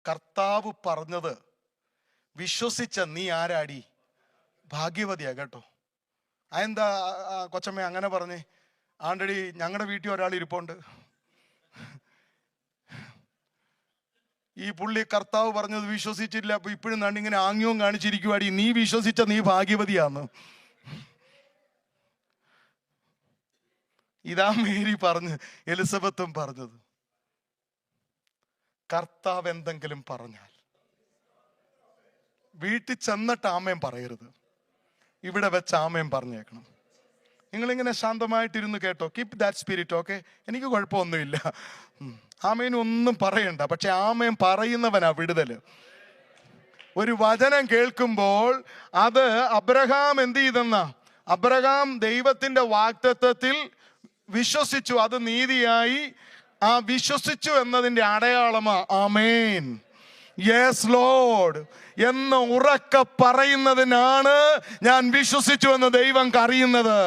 കർത്താവ് പറഞ്ഞത് വിശ്വസിച്ച നീ ആരാടി? ഭാഗ്യവതിയാ കേട്ടോ. അതെന്താ കൊച്ചമ്മ അങ്ങനെ പറഞ്ഞേ? ആണ്ടടി, ഞങ്ങളുടെ വീട്ടിൽ ഒരാൾ ഇരിപ്പുണ്ട്, ഈ പുള്ളി കർത്താവ് പറഞ്ഞത് വിശ്വസിച്ചില്ല, അപ്പൊ ഇപ്പോഴും നാണ്ട് ഇങ്ങനെ ആംഗ്യവും കാണിച്ചിരിക്കുവാടി. നീ വിശ്വസിച്ച നീ ഭാഗ്യവതിയാന്ന്. ഇതാ മേരി പറഞ്ഞ്, എലിസബത്തും പറഞ്ഞത്. കർത്താവ് എന്തെങ്കിലും പറഞ്ഞാൽ വീട്ടിൽ ചെന്നിട്ട് ആമേൻ പറയരുത്, ഇവിടെ വെച്ച് ആമേൻ പറഞ്ഞേക്കണം. നിങ്ങളിങ്ങനെ ശാന്തമായിട്ടിരുന്ന് കേട്ടോ. Keep that spirit, okay? എനിക്ക് കുഴപ്പമൊന്നുമില്ല. ആമേനൊന്നും പറയണ്ട, പക്ഷെ ആമേൻ പറയുന്നവനാ വിടുതല്. ഒരു വചനം കേൾക്കുമ്പോൾ അത് അബ്രഹാം എന്ത് ചെയ്തെന്നാ? അബ്രഹാം ദൈവത്തിന്റെ വാഗ്ദത്തത്തിൽ വിശ്വസിച്ചു, അത് നീതിയായി. ആ വിശ്വസിച്ചു എന്നതിന്റെ അടയാളമാ ആമേൻ, യെസ് ലോർഡ് എന്ന് ഉറക്കെ പറയുന്നതിനാണ് ഞാൻ വിശ്വസിച്ചു എന്ന് ദൈവം അറിയുന്നത്.